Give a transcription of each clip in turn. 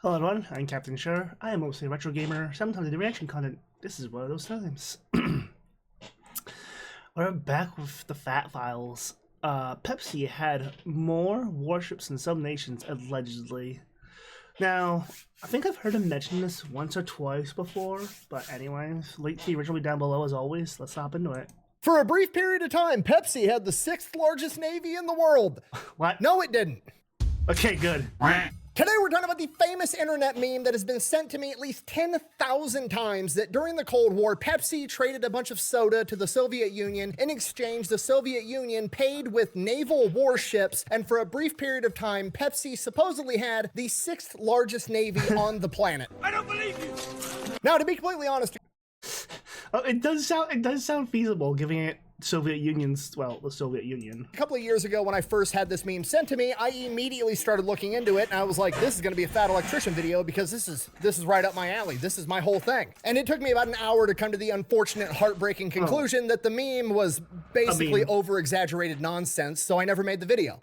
Hello everyone, I'm Captain Sure. I am mostly a retro gamer, sometimes I do reaction content. This is one of those times. We're back with the Fat Files. Pepsi had more warships in some nations, allegedly. Now, I think I've heard him mention this once or twice before, but anyways, link to the original down below as always. Let's hop into it. For a brief period of time, Pepsi had the 6th largest navy in the world. What? No, it didn't. Okay, good. Today we're talking about the famous internet meme that has been sent to me at least 10,000 times that during the Cold War, Pepsi traded a bunch of soda to the Soviet Union. In exchange, the Soviet Union paid with naval warships, and for a brief period of time, Pepsi supposedly had the 6th largest navy on the planet. I don't believe you! Now, to be completely honest, It does sound feasible, giving it the Soviet Union. a couple of years ago when I first had this meme sent to me, I immediately started looking into it, and I was like, this is gonna be a fat electrician video because this is right up my alley. This is my whole thing. And it took me about an hour to come to the unfortunate, heartbreaking conclusion that the meme was basically over-exaggerated nonsense, so I never made the video.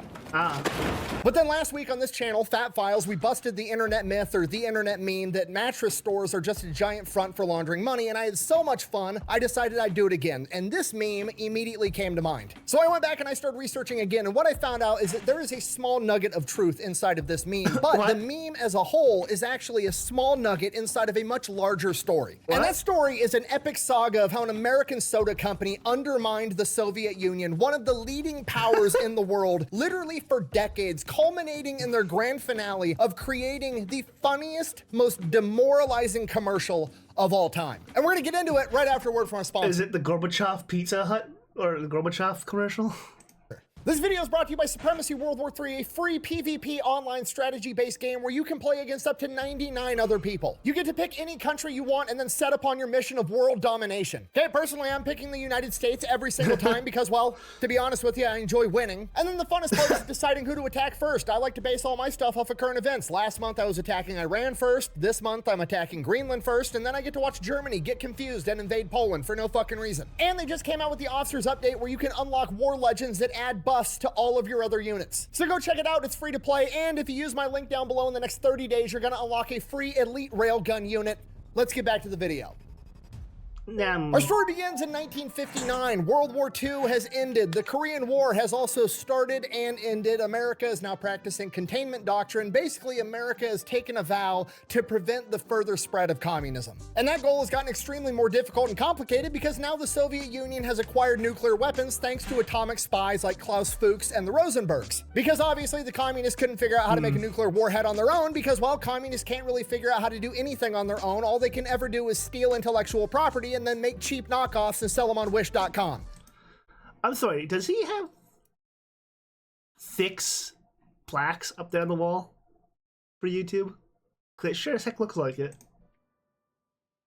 But then last week on this channel, Fat Files, we busted the internet myth or the internet meme that mattress stores are just a giant front for laundering money, and I had so much fun, I decided I'd do it again, and this meme immediately came to mind. So I went back and I started researching again, and what I found out is that there is a small nugget of truth inside of this meme, but the meme as a whole is actually a small nugget inside of a much larger story. And that story is an epic saga of how an American soda company undermined the Soviet Union, one of the leading powers in the world, literally for decades, culminating in their grand finale of creating the funniest, most demoralizing commercial of all time. And we're gonna get into it right after a word from our sponsor. Is it the Gorbachev Pizza Hut or the Gorbachev commercial? This video is brought to you by Supremacy World War III, a free PvP online strategy-based game where you can play against up to 99 other people. You get to pick any country you want and then set upon your mission of world domination. Okay, personally, I'm picking the United States every single time because, well, to be honest with you, I enjoy winning. And then the funnest part is deciding who to attack first. I like to base all my stuff off of current events. Last month, I was attacking Iran first. This month, I'm attacking Greenland first. And then I get to watch Germany get confused and invade Poland for no fucking reason. And they just came out with the Officers Update where you can unlock war legends that add buffs to all of your other units. So go check it out, it's free to play, and if you use my link down below in the next 30 days, you're gonna unlock a free elite railgun unit. Let's get back to the video. Our story begins in 1959. World War II has ended. The Korean War has also started and ended. America is now practicing containment doctrine. Basically, America has taken a vow to prevent the further spread of communism. And that goal has gotten extremely more difficult and complicated because now the Soviet Union has acquired nuclear weapons thanks to atomic spies like Klaus Fuchs and the Rosenbergs. Because obviously the communists couldn't figure out how to make a nuclear warhead on their own because, well, communists can't really figure out how to do anything on their own. All they can ever do is steal intellectual property and then make cheap knockoffs and sell them on wish.com. I'm sorry, does he have 6 plaques up there on the wall for YouTube? Because it sure as heck looks like it.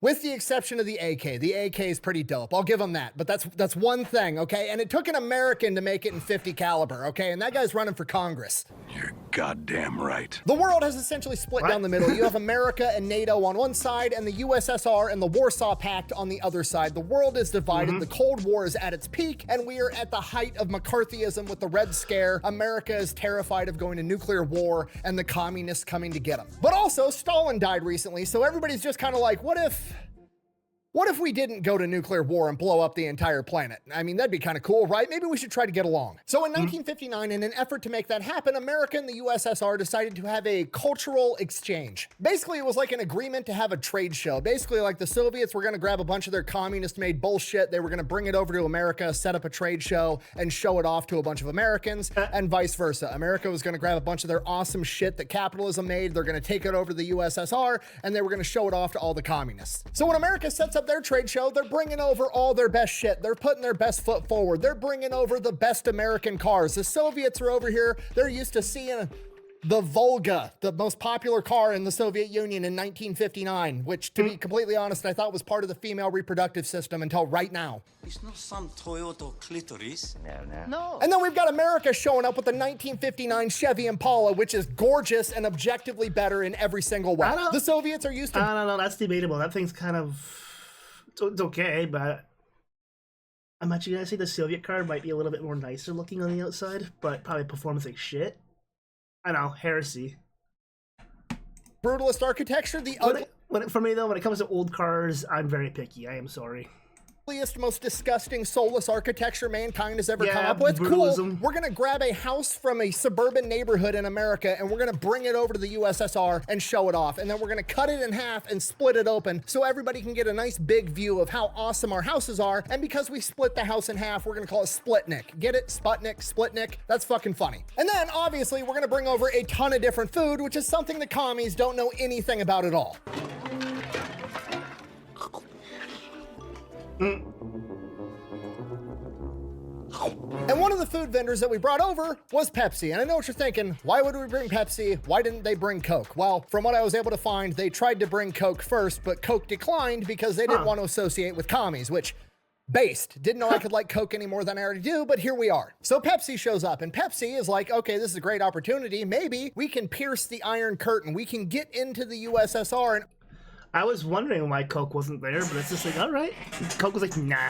With the exception of the AK. The AK is pretty dope. I'll give him that. But that's one thing, okay? And it took an American to make it in 50 caliber, okay? And that guy's running for Congress. You're goddamn right. The world has essentially split down the middle. You have America and NATO on one side, and the USSR and the Warsaw Pact on the other side. The world is divided. The Cold War is at its peak, and we are at the height of McCarthyism with the Red Scare. America is terrified of going to nuclear war and the communists coming to get them. But also, Stalin died recently, so everybody's just kind of like, what if we didn't go to nuclear war and blow up the entire planet? I mean, that'd be kind of cool, right? Maybe we should try to get along. So in 1959, in an effort to make that happen, America and the USSR decided to have a cultural exchange. Basically, it was like an agreement to have a trade show. Basically, like the Soviets were gonna grab a bunch of their communist-made bullshit, they were gonna bring it over to America, set up a trade show, and show it off to a bunch of Americans, and vice versa. America was gonna grab a bunch of their awesome shit that capitalism made, they're gonna take it over to the USSR, and they were gonna show it off to all the communists. So when America sets up their trade show, they're bringing over all their best shit. They're putting their best foot forward. They're bringing over the best American cars. The Soviets are over here. They're used to seeing the Volga, the most popular car in the Soviet Union in 1959, which, to be completely honest, I thought was part of the female reproductive system until right now. It's not some Toyota clitoris. No. And then we've got America showing up with the 1959 Chevy Impala, which is gorgeous and objectively better in every single way. The Soviets are used to... I don't know, that's debatable. That thing's kind of... It's okay, but I'm actually gonna say the Soviet car might be a little bit more nicer looking on the outside, but probably performs like shit. I know, heresy. brutalist architecture, the For me though, when it comes to old cars, I'm very picky. I am sorry. ugliest, most disgusting, soulless architecture mankind has ever come Yeah, up with. Cool. brutalism. We're gonna grab a house from a suburban neighborhood in America and we're gonna bring it over to the USSR and show it off. And then we're gonna cut it in half and split it open so everybody can get a nice big view of how awesome our houses are. And because we split the house in half, we're gonna call it Splitnik. Get it? Sputnik, Splitnik. That's fucking funny. And then obviously we're gonna bring over a ton of different food, which is something the commies don't know anything about at all. And one of the food vendors that we brought over was Pepsi. And I know what you're thinking, why would we bring Pepsi? Why didn't they bring Coke? Well, from what I was able to find, they tried to bring Coke first, but Coke declined because they didn't want to associate with commies, which based. Didn't know I could like Coke any more than I already do, but here we are. So Pepsi shows up and Pepsi is like, okay, this is a great opportunity. Maybe we can pierce the Iron Curtain. We can get into the USSR. And I was wondering why Coke wasn't there, but it's just like, all right. Coke was like, nah,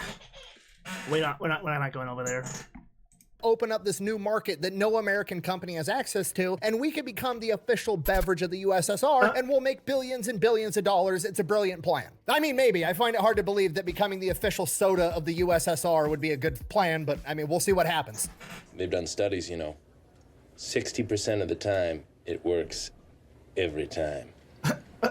we're not going over there. Open up this new market that no American company has access to, and we could become the official beverage of the USSR, and we'll make billions and billions of dollars. It's a brilliant plan. I mean, maybe. I find it hard to believe that becoming the official soda of the USSR would be a good plan, but I mean, we'll see what happens. They've done studies, 60% of the time, it works every time.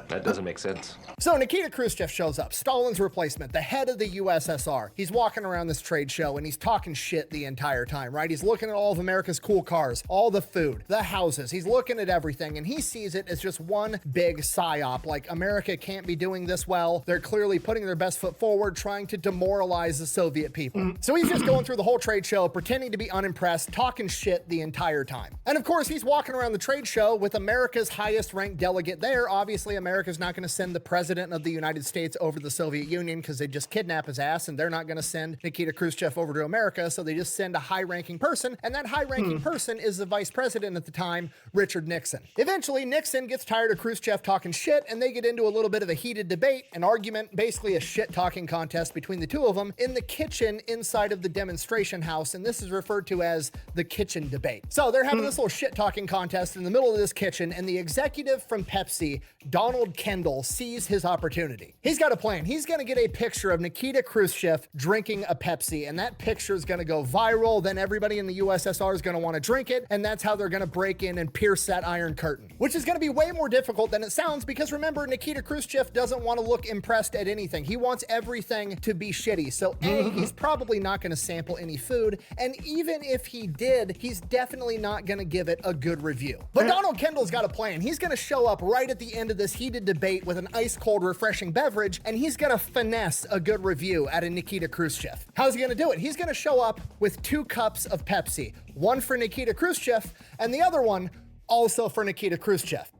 That doesn't make sense. So Nikita Khrushchev shows up, Stalin's replacement, the head of the USSR. He's walking around this trade show and he's talking shit the entire time, right? He's looking at all of America's cool cars, all the food, the houses. He's looking at everything and he sees it as just one big psyop. Like, America can't be doing this well. They're clearly putting their best foot forward, trying to demoralize the Soviet people. So he's just going through the whole trade show, pretending to be unimpressed, talking shit the entire time. And of course, he's walking around the trade show with America's highest ranked delegate there. Obviously, America's not going to send the president of the United States over to the Soviet Union because they just kidnap his ass, and they're not going to send Nikita Khrushchev over to America, so they just send a high-ranking person, and that high-ranking person is the vice president at the time, Richard Nixon. Eventually, Nixon gets tired of Khrushchev talking shit, and they get into a little bit of a heated debate, an argument, basically a shit-talking contest between the two of them in the kitchen inside of the demonstration house, and this is referred to as the kitchen debate. So they're having this little shit-talking contest in the middle of this kitchen, and the executive from Pepsi, Donald Kendall, sees his opportunity. He's got a plan. He's going to get a picture of Nikita Khrushchev drinking a Pepsi, and that picture is going to go viral. Then everybody in the USSR is going to want to drink it, and that's how they're going to break in and pierce that Iron Curtain, which is going to be way more difficult than it sounds because remember, Nikita Khrushchev doesn't want to look impressed at anything. He wants everything to be shitty. So A, he's probably not going to sample any food, and even if he did, he's definitely not going to give it a good review. But Donald Kendall's got a plan. He's going to show up right at the end of this heated debate with an ice-cold, refreshing beverage, and he's gonna finesse a good review out of Nikita Khrushchev. How's he gonna do it? He's gonna show up with 2 cups of Pepsi, one for Nikita Khrushchev, and the other one also for Nikita Khrushchev.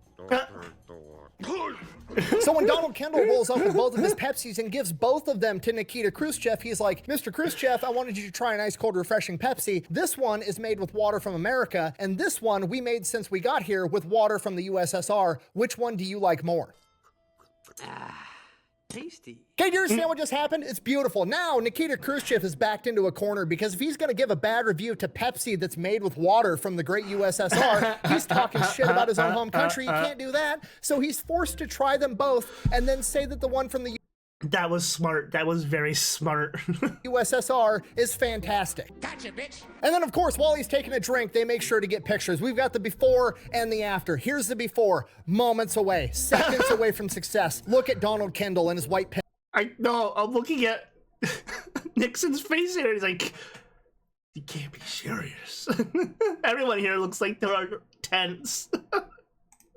So when Donald Kendall rolls up with both of his Pepsis and gives both of them to Nikita Khrushchev, he's like, Mr. Khrushchev, I wanted you to try an ice-cold, refreshing Pepsi. This one is made with water from America, and this one we made since we got here with water from the USSR. Which one do you like more? Tasty. Okay, do you understand what just happened? It's beautiful. Now, Nikita Khrushchev is backed into a corner because if he's going to give a bad review to Pepsi that's made with water from the great USSR, he's talking shit about his own home country. He can't do that. So he's forced to try them both and then say that the one from the That was smart. That was very smart. USSR is fantastic. Gotcha, bitch. And then, of course, while he's taking a drink, they make sure to get pictures. We've got the before and the after. Here's the before, moments away, seconds away from success. Look at Donald Kendall and his white pen. I know. I'm looking at Nixon's face here. He's like, you can't be serious. Everyone here looks like they're tense.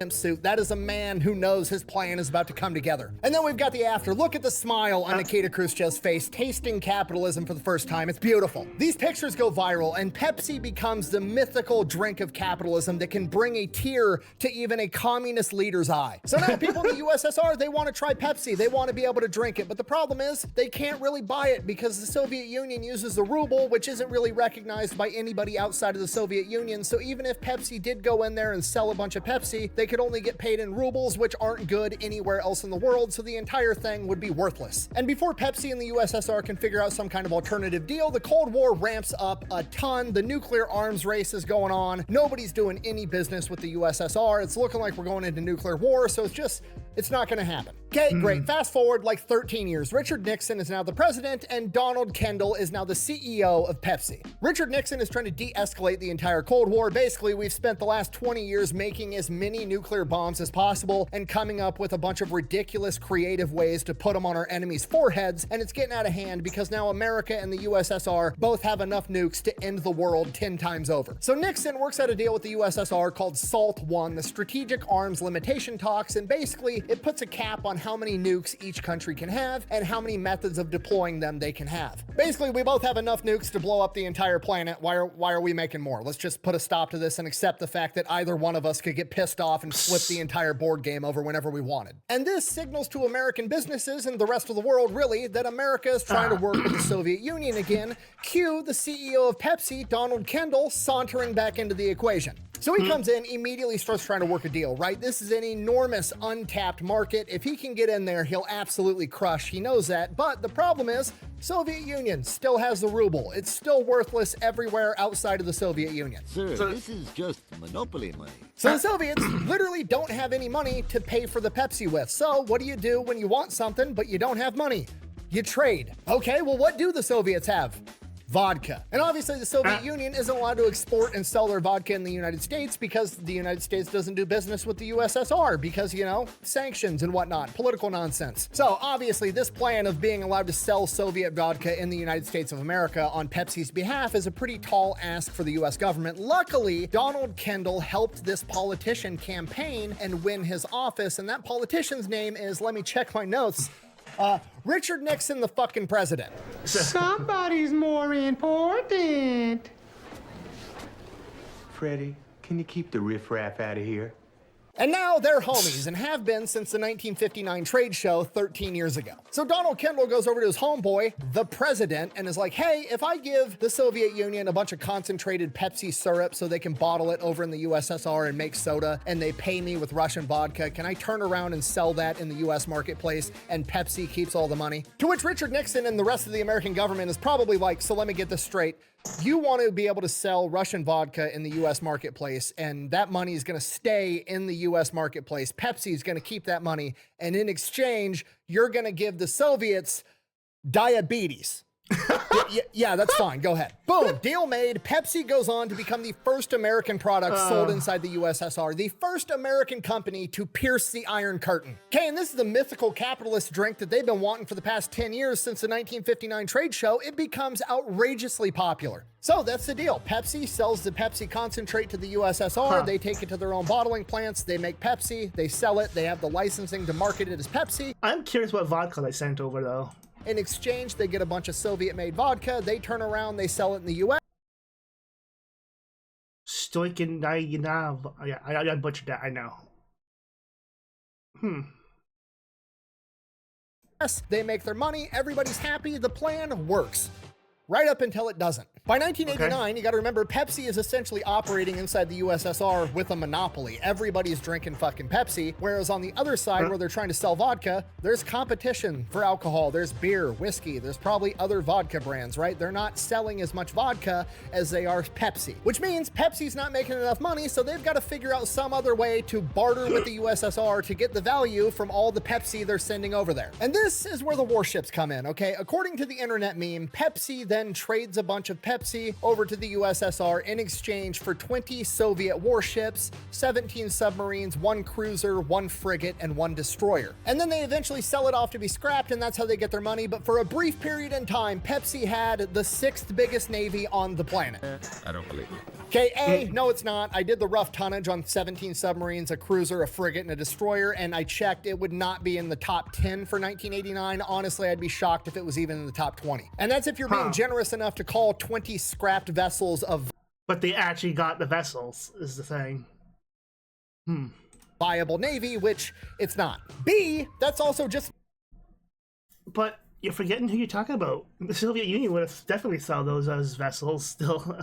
Suit. That is a man who knows his plan is about to come together. And then we've got the after. Look at the smile on Nikita Khrushchev's face, tasting capitalism for the first time. It's beautiful. These pictures go viral, and Pepsi becomes the mythical drink of capitalism that can bring a tear to even a communist leader's eye. So now people in the USSR, they want to try Pepsi. They want to be able to drink it. But the problem is they can't really buy it because the Soviet Union uses the ruble, which isn't really recognized by anybody outside of the Soviet Union. So even if Pepsi did go in there and sell a bunch of Pepsi, they could only get paid in rubles, which aren't good anywhere else in the world, so the entire thing would be worthless. And before Pepsi and the USSR can figure out some kind of alternative deal, the Cold War ramps up a ton. The nuclear arms race is going on. Nobody's doing any business with the USSR. It's looking like we're going into nuclear war, so it's not going to happen. Okay, great. Fast forward like 13 years. Richard Nixon is now the president, and Donald Kendall is now the CEO of Pepsi. Richard Nixon is trying to de-escalate the entire Cold War. Basically, we've spent the last 20 years making as many nuclear bombs as possible and coming up with a bunch of ridiculous creative ways to put them on our enemies' foreheads, and it's getting out of hand because now America and the USSR both have enough nukes to end the world 10 times over. So Nixon works out a deal with the USSR called SALT I, the Strategic Arms Limitation Talks, and basically it puts a cap on how many nukes each country can have and how many methods of deploying them they can have. Basically, we both have enough nukes to blow up the entire planet. Why are we making more? Let's just put a stop to this and accept the fact that either one of us could get pissed off and flip the entire board game over whenever we wanted. And this signals to American businesses and the rest of the world, really, that America is trying to work with the Soviet Union again. Cue the CEO of Pepsi, Donald Kendall, sauntering back into the equation. So he comes in, immediately starts trying to work a deal, right? This is an enormous untapped market. If he can get in there, he'll absolutely crush. He knows that. But the problem is, Soviet Union still has the ruble. It's still worthless everywhere outside of the Soviet Union. Sir, this is just monopoly money. So the Soviets literally don't have any money to pay for the Pepsi with. So what do you do when you want something, but you don't have money? You trade. Okay, well, what do the Soviets have? Vodka. And obviously the Soviet Union isn't allowed to export and sell their vodka in the United States because the United States doesn't do business with the USSR because, you know, sanctions and whatnot, political nonsense. So obviously this plan of being allowed to sell Soviet vodka in the United States of America on Pepsi's behalf is a pretty tall ask for the US government. Luckily, Donald Kendall helped this politician campaign and win his office, and that politician's name is, let me check my notes, Richard Nixon, the fucking president. Somebody's more important. Freddie, can you keep the riffraff out of here? And now they're homies and have been since the 1959 trade show 13 years ago. So Donald Kendall goes over to his homeboy, the president, and is like, hey, if I give the Soviet Union a bunch of concentrated Pepsi syrup so they can bottle it over in the USSR and make soda, and they pay me with Russian vodka, can I turn around and sell that in the US marketplace and Pepsi keeps all the money? To which Richard Nixon and the rest of the American government is probably like, so let me get this straight. You want to be able to sell Russian vodka in the US marketplace, and that money is going to stay in the US marketplace. Pepsi is going to keep that money, and in exchange, you're going to give the Soviets diabetes. Yeah, that's fine. Go ahead. Boom. Deal made. Pepsi goes on to become the first American product sold inside the USSR, the first American company to pierce the Iron Curtain. Okay, and this is the mythical capitalist drink that they've been wanting for the past 10 years since the 1959 trade show. It becomes outrageously popular. So that's the deal. Pepsi sells the Pepsi concentrate to the USSR. They take it to their own bottling plants. They make Pepsi. They sell it. They have the licensing to market it as Pepsi. I'm curious what vodka they sent over, though. In exchange, they get a bunch of Soviet-made vodka. They turn around, they sell it in the U.S. Yeah, I butchered that, I know. They make their money, everybody's happy, the plan works. Right up until it doesn't. By 1989, you gotta remember, Pepsi is essentially operating inside the USSR with a monopoly. Everybody's drinking fucking Pepsi, whereas on the other side, where they're trying to sell vodka, there's competition for alcohol. There's beer, whiskey, there's probably other vodka brands, right? They're not selling as much vodka as they are Pepsi, which means Pepsi's not making enough money, so they've got to figure out some other way to barter with the USSR to get the value from all the Pepsi they're sending over there. And this is where the warships come in, okay? According to the internet meme, Pepsi then trades a bunch of Pepsi over to the USSR in exchange for 20 Soviet warships, 17 submarines, 1 cruiser, 1 frigate, and 1 destroyer. And then they eventually sell it off to be scrapped, and that's how they get their money. But for a brief period in time, Pepsi had the 6th biggest navy on the planet. I don't believe you. Okay, no, it's not. I did the rough tonnage on 17 submarines, a cruiser, a frigate, and a destroyer, and I checked. It would not be in the top 10 for 1989. Honestly, I'd be shocked if it was even in the top 20. And that's if you're being generous enough to call 20 scrapped vessels of... But they actually got the vessels, is the thing. Viable navy, which it's not. B, that's also just... But you're forgetting who you're talking about. The Soviet Union would have definitely saw those as vessels still.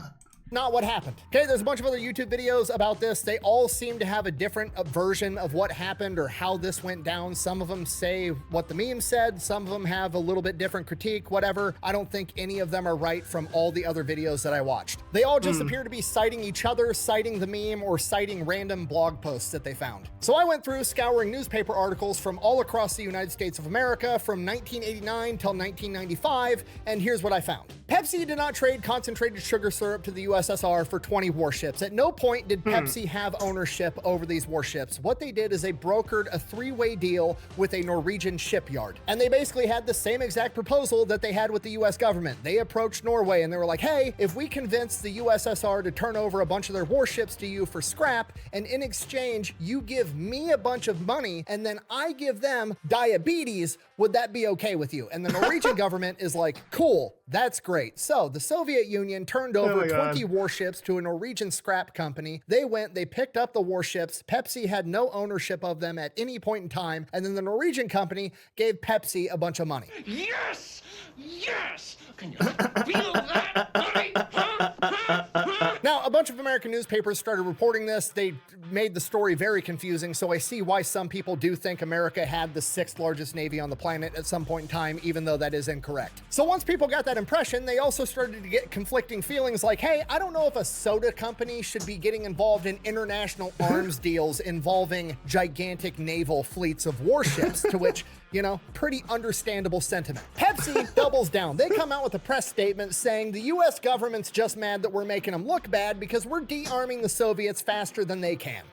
not what happened. Okay, there's a bunch of other YouTube videos about this. They all seem to have a different version of what happened or how this went down. Some of them say what the meme said. Some of them have a little bit different critique, whatever. I don't think any of them are right from all the other videos that I watched. They all just appear to be citing each other, citing the meme, or citing random blog posts that they found. So I went through scouring newspaper articles from all across the United States of America from 1989 till 1995, and here's what I found. Pepsi did not trade concentrated sugar syrup to the USSR for 20 warships. At no point did Pepsi have ownership over these warships. What they did is they brokered a three-way deal with a Norwegian shipyard. And they basically had the same exact proposal that they had with the US government. They approached Norway and they were like, hey, if we convince the USSR to turn over a bunch of their warships to you for scrap, and in exchange, you give me a bunch of money, and then I give them diabetes, would that be okay with you? And the Norwegian government is like, cool, that's great. So the Soviet Union turned over 20 warships to a Norwegian scrap company. They went, they picked up the warships. Pepsi had no ownership of them at any point in time. And then the Norwegian company gave Pepsi a bunch of money. Yes! Yes! Can you feel that, buddy? Huh? Huh? Huh? Now, a bunch of American newspapers started reporting this. They made the story very confusing, so I see why some people do think America had the 6th largest navy on the planet at some point in time, even though that is incorrect. So once people got that impression, they also started to get conflicting feelings like, hey, I don't know if a soda company should be getting involved in international arms deals involving gigantic naval fleets of warships, to which, you know, pretty understandable sentiment. Pepsi doubles down. They come out with a press statement saying the US government's just mad that we're making them look bad because we're de-arming the Soviets faster than they can.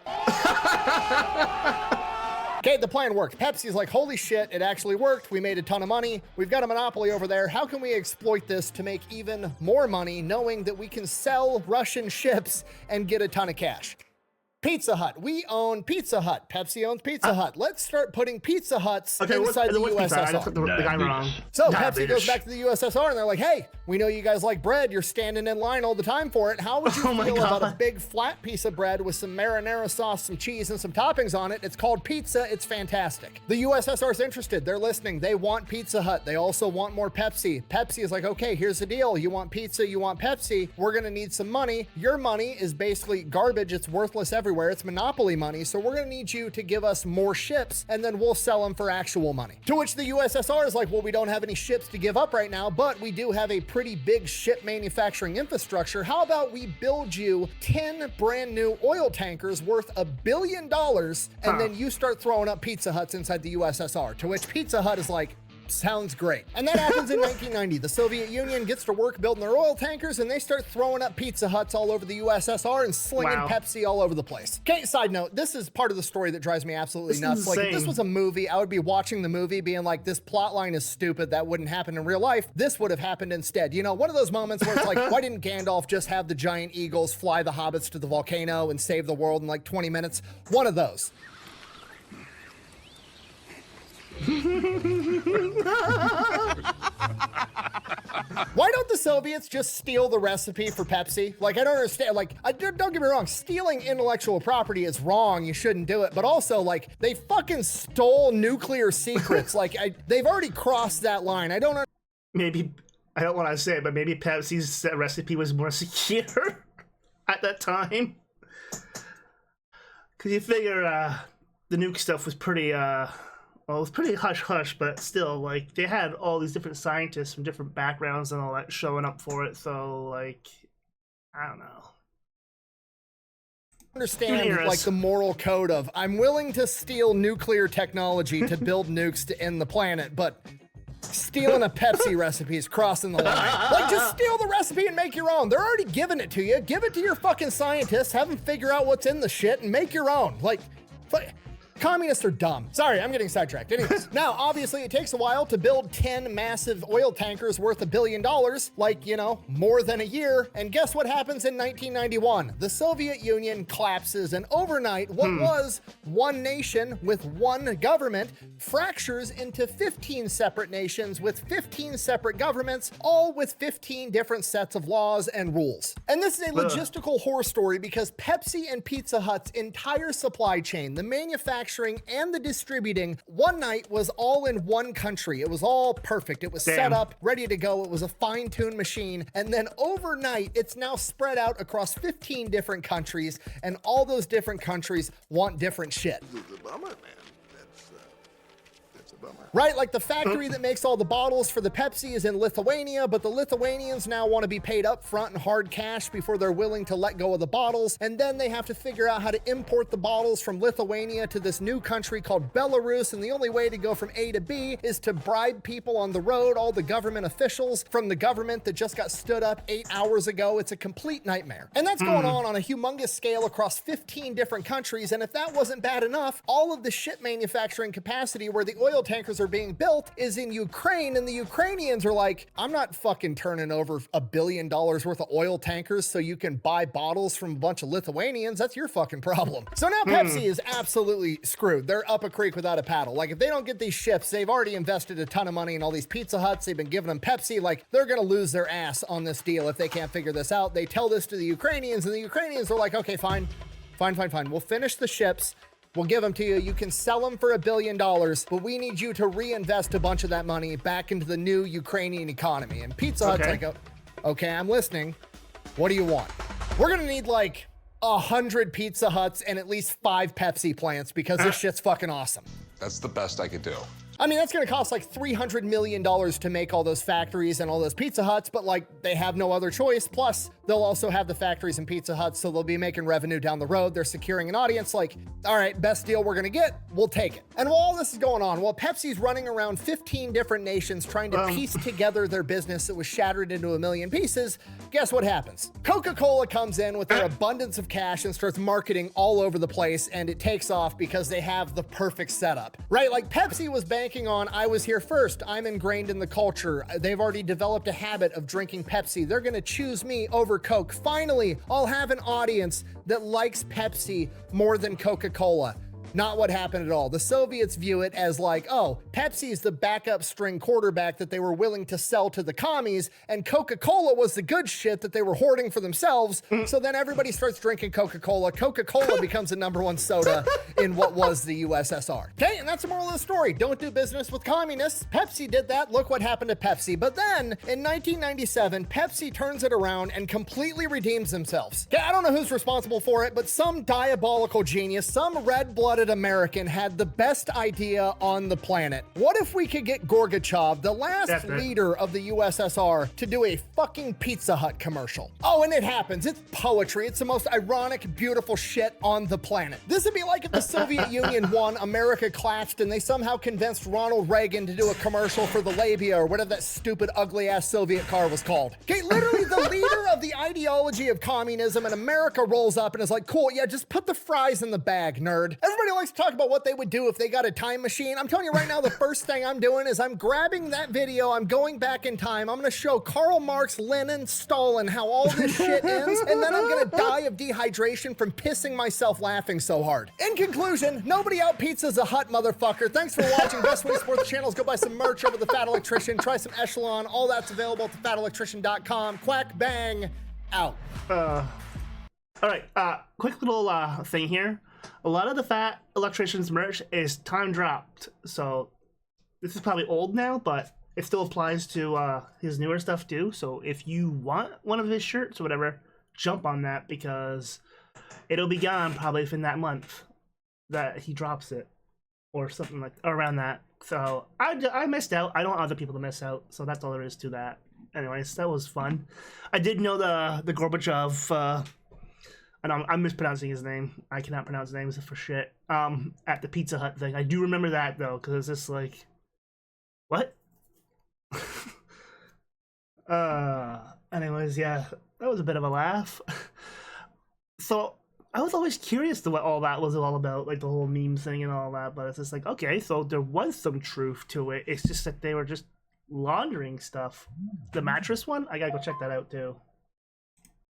Okay, the plan worked. Pepsi's like, holy shit, it actually worked. We made a ton of money. We've got a monopoly over there. How can we exploit this to make even more money, knowing that we can sell Russian ships and get a ton of cash? Pizza Hut. We own Pizza Hut. Pepsi owns Pizza Hut. Let's start putting Pizza Huts inside the USSR. I took the guy wrong. So Pepsi goes back to the USSR and they're like, hey, we know you guys like bread. You're standing in line all the time for it. How would you feel about a big flat piece of bread with some marinara sauce, some cheese, and some toppings on it? It's called pizza. It's fantastic. The USSR is interested. They're listening. They want Pizza Hut. They also want more Pepsi. Pepsi is like, okay, here's the deal. You want pizza, you want Pepsi. We're going to need some money. Your money is basically garbage. It's worthless everywhere. It's monopoly money, so we're gonna need you to give us more ships and then we'll sell them for actual money. To which the USSR is like, well, we don't have any ships to give up right now, but we do have a pretty big ship manufacturing infrastructure. How about we build you 10 brand new oil tankers worth $1 billion and then you start throwing up Pizza Huts inside the USSR? To which Pizza Hut is like, sounds great. And that happens in 1990. The Soviet Union gets to work building their oil tankers and they start throwing up Pizza Huts all over the USSR and slinging Pepsi all over the place. Okay, side note, this is part of the story that drives me absolutely nuts. Like, if this was a movie, I would be watching the movie being like, this plot line is stupid. That wouldn't happen in real life. This would have happened instead. You know, one of those moments where it's like, why didn't Gandalf just have the giant eagles fly the hobbits to the volcano and save the world in like 20 minutes? One of those. Why don't the Soviets just steal the recipe for Pepsi? Like, I don't understand. Like, don't get me wrong, stealing intellectual property is wrong. You shouldn't do it. But also, like, they fucking stole nuclear secrets. Like, they've already crossed that line. I don't. Maybe, I don't want to say it, but maybe Pepsi's recipe was more secure at that time. Because you figure the nuke stuff was pretty, well, it was pretty hush-hush, but still, like, they had all these different scientists from different backgrounds and all that showing up for it, so, like, I don't know. Understand, like, the moral code of, I'm willing to steal nuclear technology to build nukes to end the planet, but stealing a Pepsi recipe is crossing the line. Like, just steal the recipe and make your own. They're already giving it to you. Give it to your fucking scientists, have them figure out what's in the shit, and make your own. Like, communists are dumb. Sorry, I'm getting sidetracked. Anyways, now, obviously, it takes a while to build 10 massive oil tankers worth $1 billion, like, you know, more than a year. And guess what happens in 1991? The Soviet Union collapses, and overnight, what was one nation with one government fractures into 15 separate nations with 15 separate governments, all with 15 different sets of laws and rules. And this is a logistical horror story because Pepsi and Pizza Hut's entire supply chain, the manufacturing manufacturing and the distributing one night was all in one country. It was all perfect. It was set up, ready to go. It was a fine-tuned machine. And then overnight, it's now spread out across 15 different countries, and all those different countries want different shit. It's a bummer, man. That's a bummer. Right, like the factory that makes all the bottles for the Pepsi is in Lithuania, but the Lithuanians now want to be paid up front in hard cash before they're willing to let go of the bottles, and then they have to figure out how to import the bottles from Lithuania to this new country called Belarus, and the only way to go from A to B is to bribe people on the road, all the government officials from the government that just got stood up 8 hours ago. It's a complete nightmare. And that's going on a humongous scale across 15 different countries, and if that wasn't bad enough, all of the ship manufacturing capacity where the oil tankers are being built is in Ukraine, and the Ukrainians are like, I'm not fucking turning over $1 billion worth of oil tankers so you can buy bottles from a bunch of Lithuanians. That's your fucking problem. So now Pepsi is absolutely screwed. They're up a creek without a paddle. Like, if they don't get these ships, they've already invested a ton of money in all these Pizza Huts. They've been giving them Pepsi. Like, they're gonna lose their ass on this deal if they can't figure this out. They tell this to the Ukrainians, and the Ukrainians are like, okay, fine. We'll finish the ships. We'll give them to you. You can sell them for $1 billion, but we need you to reinvest a bunch of that money back into the new Ukrainian economy. And Pizza Hut's like, okay, I'm listening. What do you want? We're gonna need like 100 Pizza Huts and at least 5 Pepsi plants because this shit's fucking awesome. That's the best I could do. I mean, that's gonna cost like $300 million to make all those factories and all those Pizza Huts, but like, they have no other choice. Plus, they'll also have the factories and Pizza Huts, so they'll be making revenue down the road. They're securing an audience. Like, all right, best deal we're gonna get, we'll take it. And while all this is going on, while Pepsi's running around 15 different nations trying to piece together their business that was shattered into a million pieces, guess what happens? Coca-Cola comes in with their abundance of cash and starts marketing all over the place, and it takes off because they have the perfect setup, right? Like, Pepsi was banking on, I was here first, I'm ingrained in the culture, they've already developed a habit of drinking Pepsi, they're gonna choose me over Coke. Finally, I'll have an audience that likes Pepsi more than Coca-Cola. Not what happened at all. The Soviets view it as like, oh, Pepsi's the backup string quarterback that they were willing to sell to the commies, and Coca-Cola was the good shit that they were hoarding for themselves. So then everybody starts drinking Coca-Cola. Coca-Cola becomes the #1 soda in what was the USSR. Okay, and that's the moral of the story. Don't do business with communists. Pepsi did that. Look what happened to Pepsi. But then, in 1997, Pepsi turns it around and completely redeems themselves. Okay, I don't know who's responsible for it, but some diabolical genius, some red-blooded American had the best idea on the planet. What if we could get Gorbachev, the last leader of the USSR, to do a fucking Pizza Hut commercial? Oh, and it happens. It's poetry. It's the most ironic, beautiful shit on the planet. This would be like if the Soviet Union won, America collapsed, and they somehow convinced Ronald Reagan to do a commercial for the Labia or whatever that stupid, ugly-ass Soviet car was called. Okay, literally the leader of the ideology of communism in America rolls up and is like, cool, yeah, just put the fries in the bag, nerd. Everybody likes to talk about what they would do if they got a time machine. I'm telling you right now, the first thing I'm doing is I'm grabbing that video, I'm going back in time, I'm gonna show Karl Marx, Lenin, Stalin how all this shit ends, and then I'm gonna die of dehydration from pissing myself laughing so hard. In conclusion, nobody out pizzas a hut, motherfucker. Thanks for watching. Best way to support the channel is go buy some merch over at The Fat Electrician, try some Echelon, all that's available at thefatelectrician.com. Quack bang, out. All right, quick little thing here. A lot of the Fat Electrician's merch is time dropped, so this is probably old now, but it still applies to his newer stuff too. So if you want one of his shirts or whatever, jump on that because it'll be gone probably within that month that he drops it or something like around that. So I missed out. I don't want other people to miss out, so that's all there is to that. Anyways, that was fun. I did know the Gorbachev. And I'm mispronouncing his name. I cannot pronounce names for shit. At the Pizza Hut thing. I do remember that, though, because it's just like... What? Anyways, yeah. That was a bit of a laugh. So, I was always curious to what all that was all about. Like, the whole meme thing and all that. But it's just like, okay, so there was some truth to it. It's just that they were just laundering stuff. The mattress one? I gotta go check that out, too.